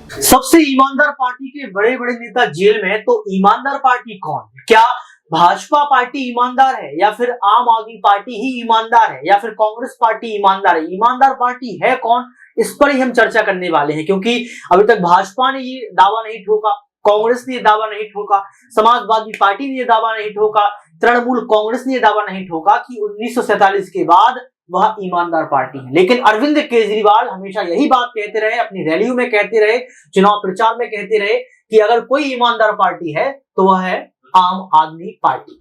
सबसे ईमानदार पार्टी के बड़े बड़े नेता जेल में, तो ईमानदार पार्टी कौन है? क्या भाजपा पार्टी ईमानदार है, या फिर आम आदमी पार्टी ही ईमानदार है, या फिर कांग्रेस पार्टी ईमानदार है? ईमानदार पार्टी है कौन, इस पर ही हम चर्चा करने वाले हैं। क्योंकि अभी तक भाजपा ने ये दावा नहीं ठोका, कांग्रेस ने ये दावा नहीं ठोका, समाजवादी पार्टी ने ये दावा नहीं ठोका, तृणमूल कांग्रेस ने ये दावा नहीं ठोका कि 1947 के बाद वह ईमानदार पार्टी है। लेकिन अरविंद केजरीवाल हमेशा यही बात कहते रहे, अपनी रैलियों में कहते रहे, चुनाव प्रचार में कहते रहे कि अगर कोई ईमानदार पार्टी है तो वह है आम आदमी पार्टी।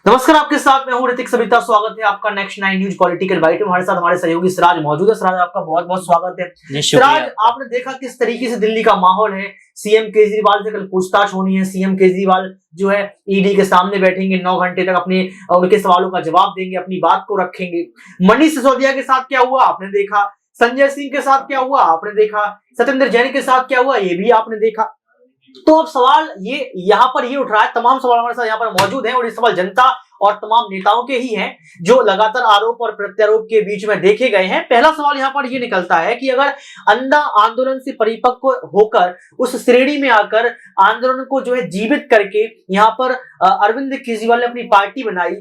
नमस्कार, आपके साथ मैं हूं ऋतिक सविता। स्वागत है आपका नेक्स्ट 9 न्यूज पॉलिटिकल बाइट में। हमारे साथ हमारे सहयोगी सिराज मौजूद है। सिराज, आपका बहुत बहुत स्वागत है। सिराज, आपने देखा किस तरीके से दिल्ली का माहौल है। सीएम केजरीवाल से कल पूछताछ होनी है। सीएम केजरीवाल जो है ईडी के सामने बैठेंगे, 9 घंटे तक अपने उनके सवालों का जवाब देंगे, अपनी बात को रखेंगे। मनीष सिसोदिया के साथ क्या हुआ आपने देखा, संजय सिंह के साथ क्या हुआ आपने देखा, सत्येंद्र जैन के साथ क्या हुआ ये भी आपने देखा। तो अब सवाल ये यहाँ पर ये उठ रहा है, तमाम सवाल हमारे साथ यहाँ पर मौजूद हैं और ये सवाल जनता और तमाम नेताओं के ही हैं जो लगातार आरोप और प्रत्यारोप के बीच में देखे गए हैं। पहला सवाल यहाँ पर ये निकलता है कि अगर अंधा आंदोलन से परिपक्व होकर उस श्रेणी में आकर आंदोलन को जो है जीवित करके यहाँ पर अरविंद केजरीवाल ने अपनी पार्टी बनाई,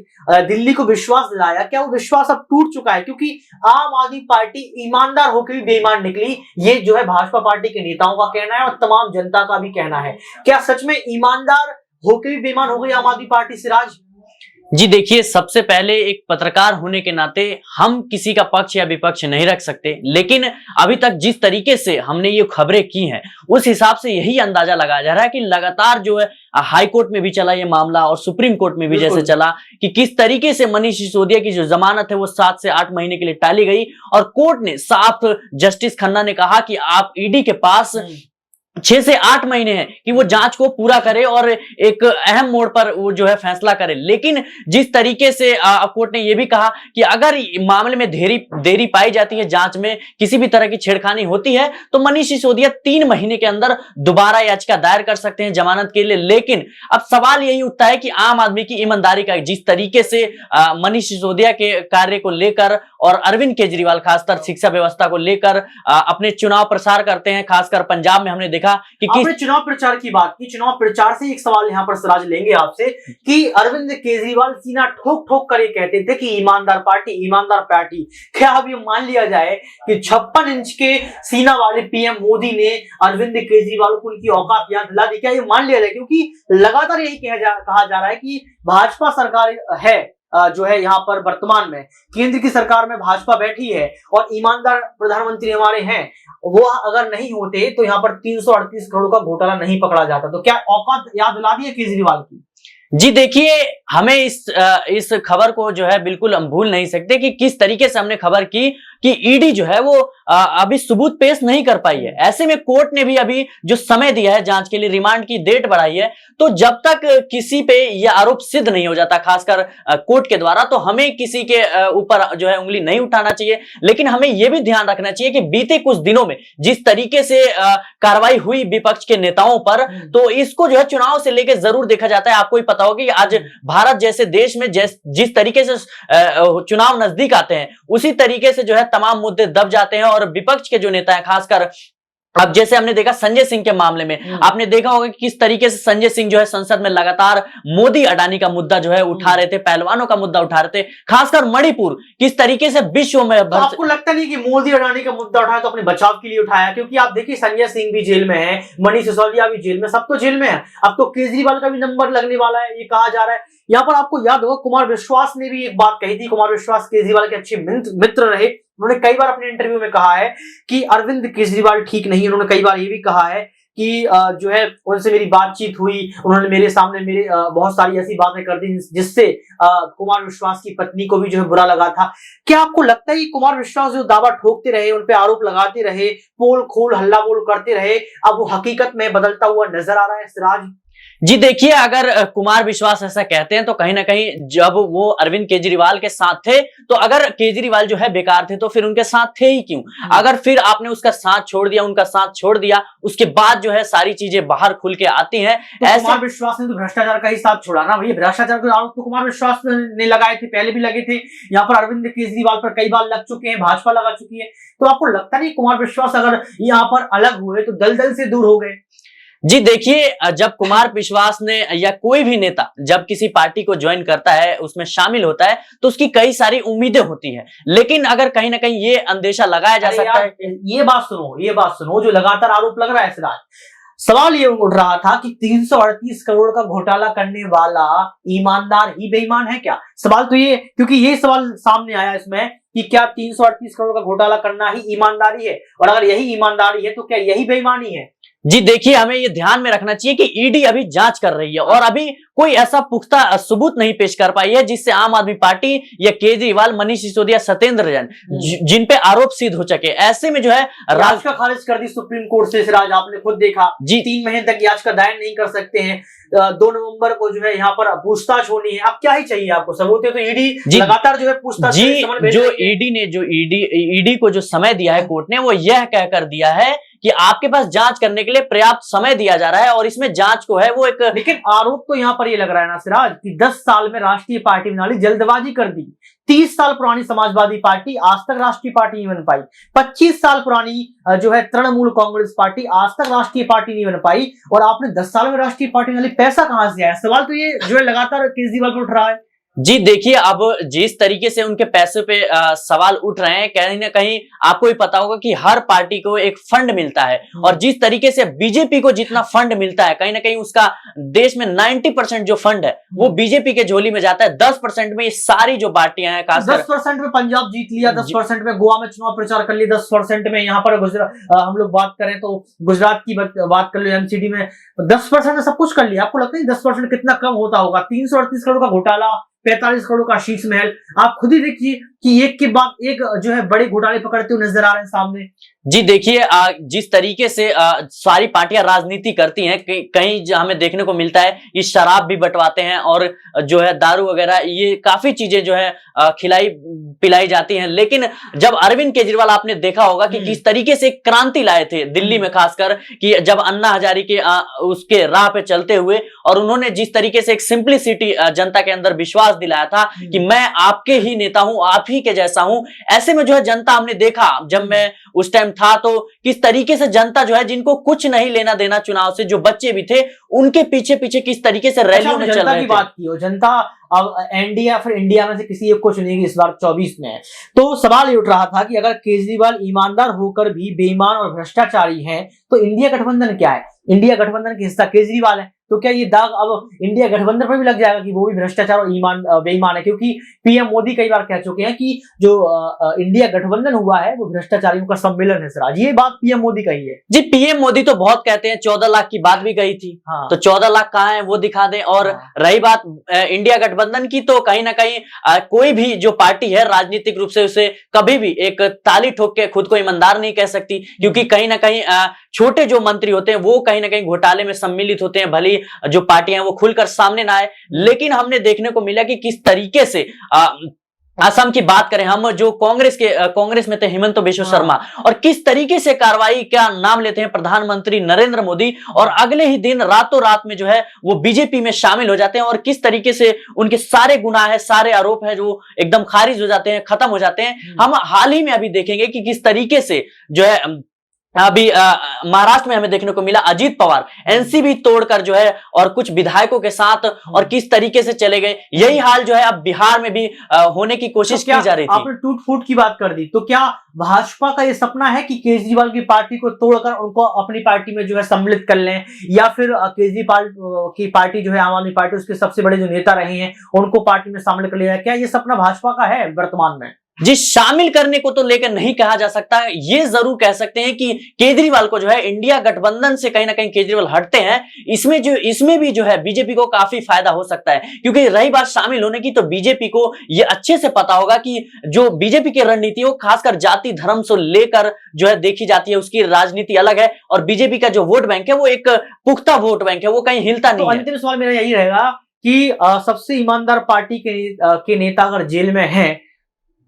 दिल्ली को विश्वास दिलाया, क्या वो विश्वास अब टूट चुका है? क्योंकि आम आदमी पार्टी ईमानदार होकर भी बेईमान निकली, ये जो है भाजपा पार्टी के नेताओं का कहना है और तमाम जनता का भी कहना है। क्या सच में ईमानदार होकर भी बेईमान हो गई आम आदमी पार्टी? सिराज जी देखिए, सबसे पहले एक पत्रकार होने के नाते हम किसी का पक्ष या विपक्ष नहीं रख सकते, लेकिन अभी तक जिस तरीके से हमने ये खबरें की हैं उस हिसाब से यही अंदाजा लगाया जा रहा है कि लगातार जो है हाई कोर्ट में भी चला ये मामला और सुप्रीम कोर्ट में भी जैसे चला कि किस तरीके से मनीष सिसोदिया की जो जमानत है वो 7 से 8 महीने के लिए टाली गई और कोर्ट ने साफ, जस्टिस खन्ना ने कहा कि आप ईडी के पास 6 से 8 महीने हैं कि वो जांच को पूरा करे और एक अहम मोड़ पर वो जो है फैसला करे। लेकिन जिस तरीके से कोर्ट ने ये भी कहा कि अगर मामले में देरी पाई जाती है, जांच में किसी भी तरह की छेड़खानी होती है, तो मनीष सिसोदिया 3 महीने के अंदर दोबारा याचिका दायर कर सकते हैं जमानत के लिए। लेकिन अब सवाल यही उठता है कि आम आदमी की ईमानदारी का, जिस तरीके से मनीष सिसोदिया के कार्य को लेकर और अरविंद केजरीवाल खासकर शिक्षा व्यवस्था को लेकर अपने चुनाव प्रसार करते हैं, खासकर पंजाब में हमने कि आपने चुनाव प्रचार की बात की। चुनाव प्रचार से एक सवाल यहां पर सिराज लेंगे आपसे कि अरविंद केजरीवाल सीना ठोक ठोक कर ये कहते थे कि ईमानदार पार्टी, ईमानदार पार्टी। क्या अब ये मान लिया जाए कि 56 इंच के सीना वाले पीएम मोदी ने अरविंद केजरीवाल को उनकी औकात याद दिला दी? क्या ये मान लिया जाए? क्योंकि लगातार यही कहा जा रहा है कि भाजपा सरकार है जो है यहाँ पर वर्तमान में केंद्र की सरकार में भाजपा बैठी है और ईमानदार प्रधानमंत्री हमारे हैं, वो अगर नहीं होते तो यहाँ पर 338 करोड़ का घोटाला नहीं पकड़ा जाता। तो क्या औकात याद दिला दी है केजरीवाल की? जी देखिए, हमें इस खबर को जो है बिल्कुल हम भूल नहीं सकते कि किस तरीके से हमने खबर की कि ईडी जो है वो अभी सबूत पेश नहीं कर पाई है। ऐसे में कोर्ट ने भी अभी जो समय दिया है जांच के लिए, रिमांड की डेट बढ़ाई है, तो जब तक किसी पे यह आरोप सिद्ध नहीं हो जाता खासकर कोर्ट के द्वारा, तो हमें किसी के ऊपर जो है उंगली नहीं उठाना चाहिए। लेकिन हमें यह भी ध्यान रखना चाहिए कि बीते कुछ दिनों में जिस तरीके से कार्रवाई हुई विपक्ष के नेताओं पर, तो इसको जो है चुनाव से लेकर जरूर देखा जाता है। आपको ही पता होगा कि आज भारत जैसे देश में जिस तरीके से चुनाव नजदीक आते हैं उसी तरीके से जो है तमाम मुद्दे दब जाते हैं और विपक्ष के जो नेता हैं, खासकर अब जैसे हमने देखा संजय सिंह के मामले में, आपने देखा होगा कि किस तरीके से संजय सिंह जो है संसद में लगातार मोदी अडानी का मुद्दा जो है उठा रहे थे, पहलवानों का मुद्दा उठा रहे थे, खासकर मणिपुर किस तरीके से विश्व में तो आपको लगता नहीं कि मोदी अडानी का मुद्दा उठाया तो अपने बचाव के लिए उठाया? क्योंकि आप देखिए संजय सिंह भी जेल में है, मनीष सिसोदिया भी जेल में, सब तो जेल में है। अब तो केजरीवाल का भी नंबर लगने वाला है, ये कहा जा रहा है। यहाँ पर आपको याद होगा कुमार विश्वास ने भी एक बात कही थी। कुमार विश्वास केजरीवाल के अच्छे मित्र रहे। उन्होंने कई बार अपने इंटरव्यू में कहा है कि अरविंद केजरीवाल ठीक नहीं है। उन्होंने कई बार ये भी कहा है कि जो है उनसे मेरी बातचीत हुई, उन्होंने मेरे सामने बहुत सारी ऐसी बातें कर दी जिससे कुमार विश्वास की पत्नी को भी जो है बुरा लगा था। क्या आपको लगता है कि कुमार विश्वास जो दावा ठोकते रहे, उन पे आरोप लगाते रहे, पोल खोल हल्ला बोल करते रहे, अब वो हकीकत में बदलता हुआ नजर आ रहा है? सिराज जी देखिए, अगर कुमार विश्वास ऐसा कहते हैं तो कहीं ना कहीं जब वो अरविंद केजरीवाल के साथ थे तो अगर केजरीवाल जो है बेकार थे तो फिर उनके साथ थे ही क्यों। अगर फिर आपने उसका साथ छोड़ दिया, उनका साथ छोड़ दिया, उसके बाद जो है सारी चीजें बाहर खुल के आती हैं। तो ऐसे कुमार विश्वास ने तो भ्रष्टाचार का ही साथ छोड़ा ना भैया। भ्रष्टाचार के आरोप तो कुमार विश्वास ने लगाए थे, पहले भी लगे थे, यहाँ पर अरविंद केजरीवाल पर कई बार लग चुके हैं, भाजपा लगा चुकी है। तो आपको लगता नहीं कुमार विश्वास अगर यहाँ पर अलग हुए तो दलदल से दूर हो गए? जी देखिए, जब कुमार विश्वास ने या कोई भी नेता जब किसी पार्टी को ज्वाइन करता है, उसमें शामिल होता है, तो उसकी कई सारी उम्मीदें होती हैं। लेकिन अगर कहीं ना कहीं ये अंदेशा लगाया जा सकता है, ये बात सुनो जो लगातार आरोप लग रहा है सिराज। सवाल ये उठ रहा था कि 338 करोड़ का घोटाला करने वाला ईमानदार ही बेईमान है क्या? सवाल तो ये, क्योंकि ये सवाल सामने आया इसमें कि क्या 338 करोड़ का घोटाला करना ही ईमानदारी है, और अगर यही ईमानदारी है तो क्या यही बेईमानी है? जी देखिए, हमें ये ध्यान में रखना चाहिए कि ईडी अभी जांच कर रही है और अभी कोई ऐसा पुख्ता सबूत नहीं पेश कर पाई है जिससे आम आदमी पार्टी या केजरीवाल, मनीष सिसोदिया, सत्येंद्र जैन जिन पे आरोप सिद्ध हो सके। ऐसे में जो है याचिका खारिज कर दी सुप्रीम कोर्ट से सिराज, आपने खुद देखा जी। 3 महीने तक याचिका दायर नहीं कर सकते हैं। 2 नवंबर को जो है यहाँ पर पूछताछ होनी है। अब क्या ही चाहिए आपको? सबूत है तो ईडी लगातार जो है पूछताछ जी, जो ईडी को जो समय दिया है कोर्ट ने, वो यह कहकर दिया है कि आपके पास जांच करने के लिए पर्याप्त समय दिया जा रहा है और इसमें जांच को है वो एक। लेकिन आरोप तो यहाँ पर ये लग रहा है ना सिराज कि 10 साल में राष्ट्रीय पार्टी बना ली, जल्दबाजी कर दी। 30 साल पुरानी समाजवादी पार्टी आज तक राष्ट्रीय पार्टी नहीं बन पाई। 25 साल पुरानी जो है तृणमूल कांग्रेस पार्टी आज तक राष्ट्रीय पार्टी नहीं बन पाई, और आपने 10 साल में राष्ट्रीय पार्टी बना ली। पैसा कहां से आया? सवाल तो ये जो है लगातार केजरीवाल पर उठ रहा है। जी देखिए, अब जिस तरीके से उनके पैसे पे सवाल उठ रहे हैं, कहीं ना कहीं आपको भी पता होगा कि हर पार्टी को एक फंड मिलता है, और जिस तरीके से बीजेपी को जितना फंड मिलता है, कहीं ना कहीं उसका देश में 90% जो फंड है वो बीजेपी के झोली में जाता है। 10% में ये सारी जो पार्टियां हैं, खासकर 10% में पंजाब जीत लिया, 10% में गोवा में चुनाव प्रचार कर लिया, 10% में यहाँ पर हम लोग बात करें तो गुजरात की बात कर लो, एमसीडी में 10% में सब कुछ कर लिया। आपको लगता है 10% कितना कम होता होगा? 338 करोड़ का घोटाला, 45 करोड़ का शीश महल। आप खुद ही देखिए कि एक के बाद एक जो है बड़े घोटाले पकड़ते हुए नजर आ रहे हैं सामने। जी देखिए, जिस तरीके से सारी पार्टियां राजनीति करती हैं, कहीं हमें देखने को मिलता है ये शराब भी बंटवाते हैं और जो है दारू वगैरह, ये काफी चीजें जो है खिलाई पिलाई जाती हैं। लेकिन जब अरविंद केजरीवाल, आपने देखा होगा कि किस तरीके से क्रांति लाए थे दिल्ली में, खासकर कि जब अन्ना हजारे के उसके राह पे चलते हुए, और उन्होंने जिस तरीके से एक सिंप्लिसिटी जनता के अंदर विश्वास दिलाया था कि मैं आपके ही नेता हूं, आप ही के जैसा हूं। ऐसे में जो है जनता, हमने देखा जब मैं उस टाइम था तो किस तरीके से जनता जो है, जिनको कुछ नहीं लेना देना चुनाव से, जो बच्चे भी थे उनके पीछे पीछे किस तरीके से रैलियों में चल रहे थे। बात की हो, जनता अब एनडीए या फिर इंडिया में से किसी एक को चुनेगी इस बार 24 में। तो सवाल ये उठ रहा था कि अगर केजरीवाल ईमानदार होकर भी बेईमान और भ्रष्टाचारी हैं तो इंडिया गठबंधन क्या है? इंडिया गठबंधन का हिस्सा केजरीवाल है, तो क्या ये दाग अब इंडिया गठबंधन पर भी लग जाएगा कि वो भी भ्रष्टाचार और बेईमान है? क्योंकि पीएम मोदी कई बार कह चुके हैं कि जो इंडिया गठबंधन हुआ है वो भ्रष्टाचारियों का सम्मेलन है सिराज। ये बात पीएम मोदी कही है। जी, पीएम मोदी तो बहुत कहते हैं, 14 लाख की बात भी गई थी। हाँ। तो 14 लाख कहाँ है वो दिखा दें। और रही बात इंडिया गठबंधन की, तो कहीं ना कहीं कोई भी जो पार्टी है राजनीतिक रूप से उसे कभी भी एक ताली ठोक के खुद को ईमानदार नहीं कह सकती, क्योंकि कहीं ना कहीं छोटे जो मंत्री होते हैं वो कहीं ना कहीं घोटाले में सम्मिलित होते हैं, भले जो पार्टियां वो खुलकर सामने ना आए। लेकिन हमने देखने को मिला कि किस तरीके से असम की बात करें हम, जो कांग्रेस में थे हिमंत बिश्व शर्मा, और किस तरीके से कार्रवाई का नाम लेते हैं प्रधानमंत्री नरेंद्र मोदी, और अगले ही दिन रातों रात में जो है वो बीजेपी में शामिल हो जाते हैं, और किस तरीके से उनके सारे गुनाह है, सारे आरोप है जो एकदम खारिज हो जाते हैं, खत्म हो जाते हैं। हम हाल ही में अभी देखेंगे कि किस तरीके से जो है अभी महाराष्ट्र में हमें देखने को मिला अजीत पवार एनसीबी तोड़कर जो है और कुछ विधायकों के साथ और किस तरीके से चले गए। यही हाल जो है अब बिहार में भी होने की कोशिश की जा रही थी। आपने टूट फूट की बात कर दी, तो क्या भाजपा का ये सपना है कि केजरीवाल की पार्टी को तोड़कर उनको अपनी पार्टी में जो है सम्मिलित कर लें, या फिर केजरीवाल की पार्टी जो है आम आदमी पार्टी, उसके सबसे बड़े जो नेता रहे हैं उनको पार्टी में शामिल कर लिया? क्या ये सपना भाजपा का है वर्तमान में? जी, शामिल करने को तो लेकर नहीं कहा जा सकता, ये जरूर कह सकते हैं कि केजरीवाल को जो है इंडिया गठबंधन से कहीं ना कहीं केजरीवाल हटते हैं, इसमें भी जो है बीजेपी को काफी फायदा हो सकता है। क्योंकि रही बात शामिल होने की, तो बीजेपी को ये अच्छे से पता होगा कि जो बीजेपी की रणनीति हो खासकर जाति धर्म से लेकर जो है देखी जाती है, उसकी राजनीति अलग है और बीजेपी का जो वोट बैंक है वो एक पुख्ता वोट बैंक है, वो कहीं हिलता तो नहीं है। अंतिम सवाल मेरा यही रहेगा कि सबसे ईमानदार पार्टी के नेता अगर जेल में हैं,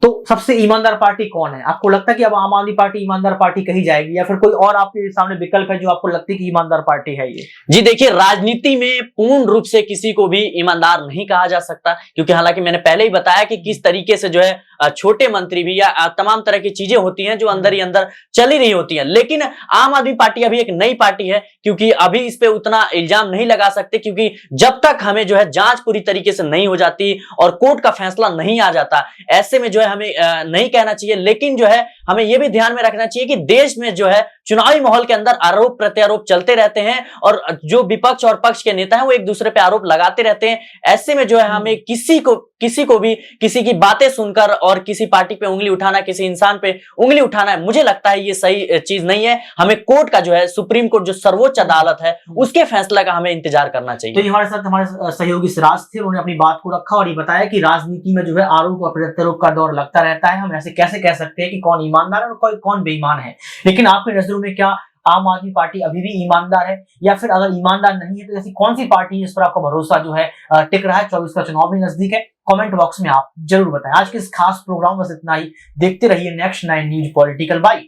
तो सबसे ईमानदार पार्टी कौन है? आपको लगता है कि अब आम आदमी पार्टी ईमानदार पार्टी कही जाएगी, या फिर कोई और आपके सामने विकल्प है जो आपको लगती है कि ईमानदार पार्टी है ये? जी देखिए, राजनीति में पूर्ण रूप से किसी को भी ईमानदार नहीं कहा जा सकता, क्योंकि हालांकि मैंने पहले ही बताया कि किस तरीके से जो है छोटे मंत्री भी या तमाम तरह की चीजें होती हैं जो अंदर ही अंदर चली रही होती हैं। लेकिन आम आदमी पार्टी अभी एक नई पार्टी है, क्योंकि अभी इस पे उतना इल्जाम नहीं लगा सकते, क्योंकि जब तक हमें जो है जांच पूरी तरीके से नहीं हो जाती और कोर्ट का फैसला नहीं आ जाता, ऐसे में जो है हमें नहीं कहना चाहिए। लेकिन जो है हमें यह भी ध्यान में रखना चाहिए कि देश में जो है चुनावी माहौल के अंदर आरोप प्रत्यारोप चलते रहते हैं और जो विपक्ष और पक्ष के नेता हैं वो एक दूसरे पे आरोप लगाते रहते हैं। ऐसे में जो है हमें किसी को भी किसी की बातें सुनकर और किसी पार्टी पे उंगली उठाना, किसी इंसान पे उंगली उठाना है, मुझे लगता है ये सही चीज नहीं है। हमें कोर्ट का जो है, सुप्रीम कोर्ट जो सर्वोच्च अदालत है, उसके फैसला का हमें इंतजार करना चाहिए। तो हमारे साथ हमारे सहयोगी सिराज थे, उन्होंने अपनी बात को रखा और ये बताया कि राजनीति में जो है आरोप और प्रत्यारोप का दौर लगता रहता है। हम ऐसे कैसे कह सकते हैं कि कौन ईमानदार है और कौन बेईमान है? लेकिन आपकी नजरों में क्या आम आदमी पार्टी अभी भी ईमानदार है, या फिर अगर ईमानदार नहीं है तो ऐसी कौन सी पार्टी है जिस पर आपका भरोसा जो है टिक रहा है? 24 का चुनाव भी नजदीक है, कमेंट बॉक्स में आप जरूर बताएं। आज के इस खास प्रोग्राम बस इतना ही। देखते रहिए नेक्स्ट 9 न्यूज पॉलिटिकल बाइट।